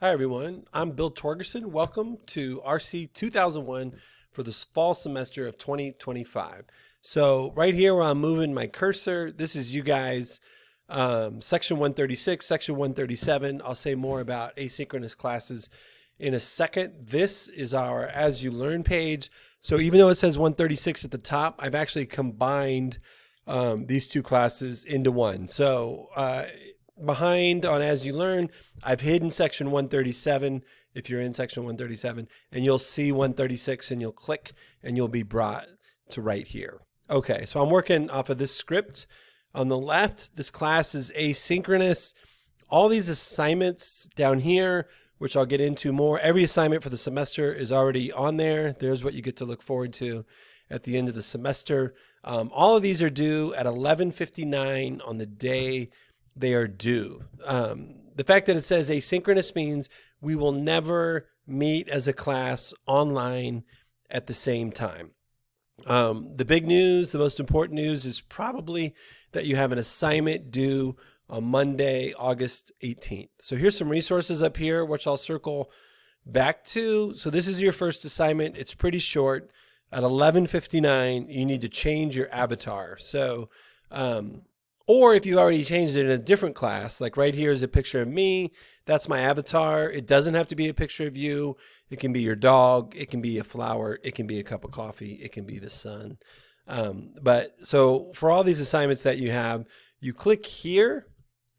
Hi, everyone. I'm Bill Torgerson. Welcome to RC 2001 for this fall semester of 2025. So right here where I'm moving my cursor, this is you guys, section 136, section 137. I'll say more about asynchronous classes in a second. This is our As You Learn page. So even though it says 136 at the top, I've actually combined these two classes into one. So behind on As You Learn, I've hidden section 137 if you're in section 137, and you'll see 136 and you'll click and you'll be brought to right here. Okay, so I'm working off of this script. On the left, this class is asynchronous. All these assignments down here, which I'll get into more, every assignment for the semester is already on there. There's what you get to look forward to at the end of the semester. All of these are due at 11:59 on the day they are due. The fact that it says asynchronous means we will never meet as a class online at the same time. The big news, the most important news is probably that you have an assignment due on Monday, August 18th. So here's some resources up here, which I'll circle back to. So this is your first assignment. It's pretty short. At 11:59, you need to change your avatar. So, or if you already changed it in a different class, like right here is a picture of me, that's my avatar. It doesn't have to be a picture of you. It can be your dog. It can be a flower. It can be a cup of coffee. It can be the sun. But so for all these assignments that you have, you click here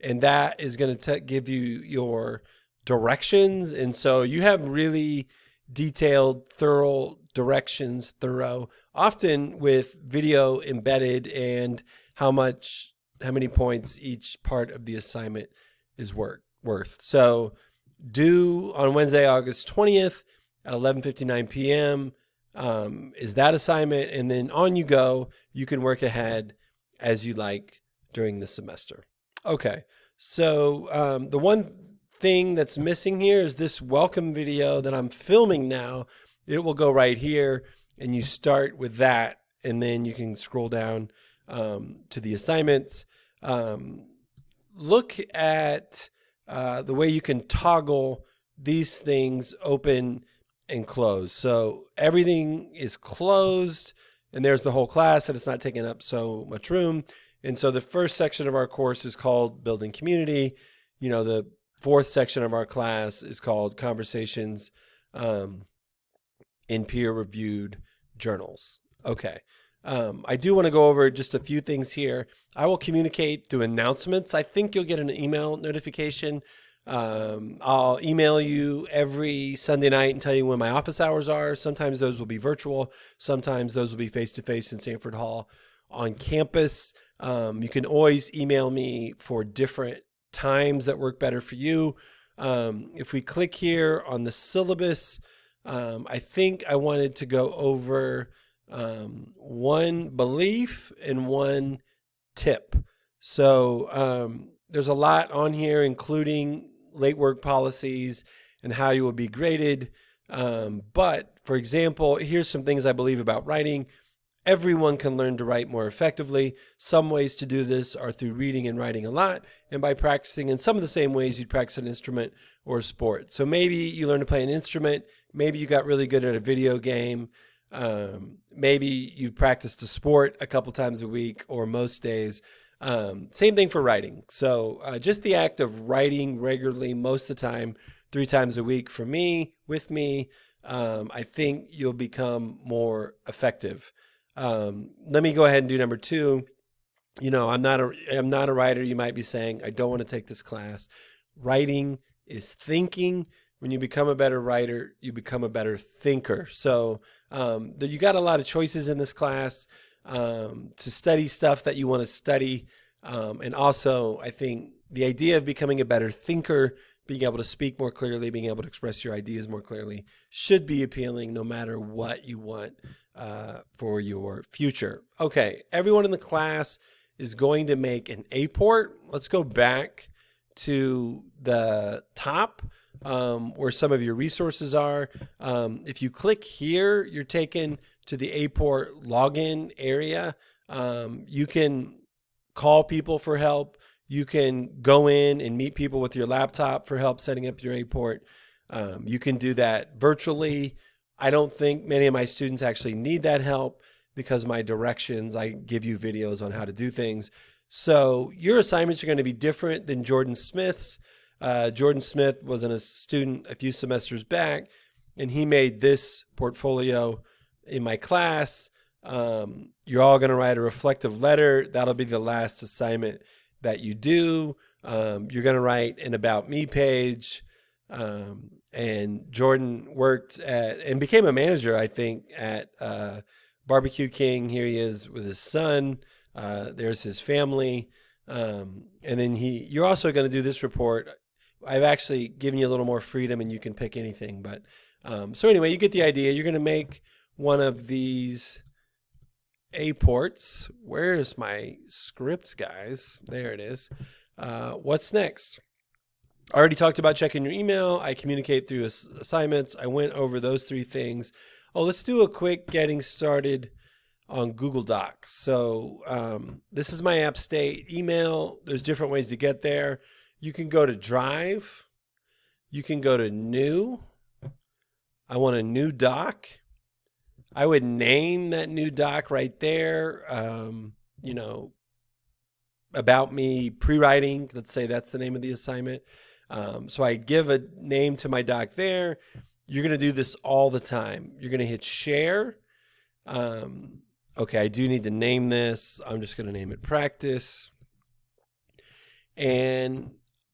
and that is going to give you your directions. And so you have really detailed, thorough directions, often with video embedded and how many points each part of the assignment is worth. So due on Wednesday, August 20th at 11:59 p.m. Is that assignment. And then on you go. You can work ahead as you like during the semester. Okay. So the one thing that's missing here is this welcome video that I'm filming now. It will go right here and you start with that and then you can scroll down to the assignments. Look at the way you can toggle these things open and close. So everything is closed and there's the whole class and it's not taking up so much room. And so the first section of our course is called Building Community. You know, the fourth section of our class is called Conversations in Peer-Reviewed Journals. Okay. I do want to go over just a few things here. I will communicate through announcements. I think you'll get an email notification. I'll email you every Sunday night and tell you when my office hours are. Sometimes those will be virtual. Sometimes those will be face-to-face in Sanford Hall on campus. You can always email me for different times that work better for you. If we click here on the syllabus, I think I wanted to go over one belief and one tip. So there's a lot on here, including late work policies and how you will be graded. But for example, here's some things I believe about writing. Everyone can learn to write more effectively. Some ways to do this are through reading and writing a lot and by practicing in some of the same ways you'd practice an instrument or a sport. So maybe you learn to play an instrument. Maybe you got really good at a video game. Maybe you've practiced a sport a couple times a week or most days. Same thing for writing. So just the act of writing regularly most of the time, 3 times a week for me, with me, I think you'll become more effective. Let me go ahead and do number 2. You know, I'm not a writer. You might be saying, I don't want to take this class. Writing is thinking. When you become a better writer, you become a better thinker. So you got a lot of choices in this class to study stuff that you want to study. And also, I think the idea of becoming a better thinker, being able to speak more clearly, being able to express your ideas more clearly should be appealing no matter what you want for your future. Okay, everyone in the class is going to make an A-port. Let's go back to the top where some of your resources are. If you click here, you're taken to the A-port login area. You can call people for help. You can go in and meet people with your laptop for help setting up your A-port. You can do that virtually. I don't think many of my students actually need that help because my directions, I give you videos on how to do things. So your assignments are going to be different than Jordan Smith's. Jordan Smith was a student a few semesters back, and he made this portfolio in my class. You're all going to write a reflective letter. That'll be the last assignment that you do. You're going to write an About Me page. And Jordan worked at and became a manager, I think, at Barbecue King. Here he is with his son. There's his family. And then you're also going to do this report. I've actually given you a little more freedom and you can pick anything. But so anyway, you get the idea. You're going to make one of these A-ports. Where's my script, guys? There it is. What's next? I already talked about checking your email. I communicate through assignments. I went over those 3 things. Oh, let's do a quick getting started on Google Docs. So this is my App State email. There's different ways to get there. You can go to Drive. You can go to New. I want a new doc. I would name that new doc right there. About Me pre-writing. Let's say that's the name of the assignment. So I give a name to my doc there. You're going to do this all the time. You're going to hit share. Okay, I do need to name this. I'm just going to name it practice. And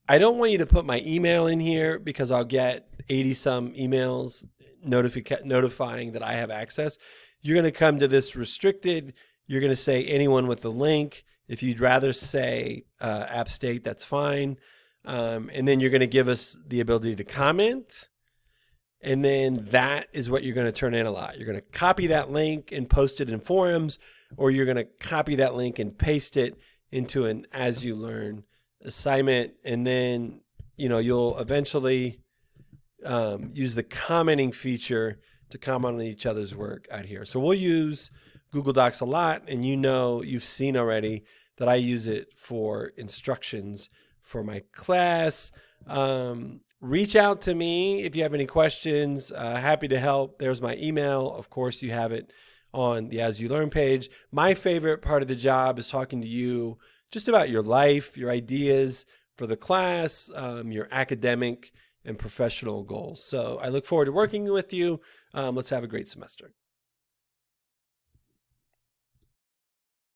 I don't want you to put my email in here because I'll get 80 some emails notifying that I have access. You're going to come to this restricted. You're going to say anyone with the link. If you'd rather say App State, that's fine. And then you're going to give us the ability to comment. And then that is what you're going to turn in a lot. You're going to copy that link and post it in forums, or you're going to copy that link and paste it into an As You Learn assignment. And then, you'll eventually use the commenting feature to comment on each other's work out here. So we'll use Google Docs a lot, and you've seen already that I use it for instructions for my class. Reach out to me if you have any questions. Happy to help. There's my email. Of course, you have it on the As You Learn page. My favorite part of the job is talking to you just about your life, your ideas for the class, your academic and professional goals. So I look forward to working with you. Let's have a great semester.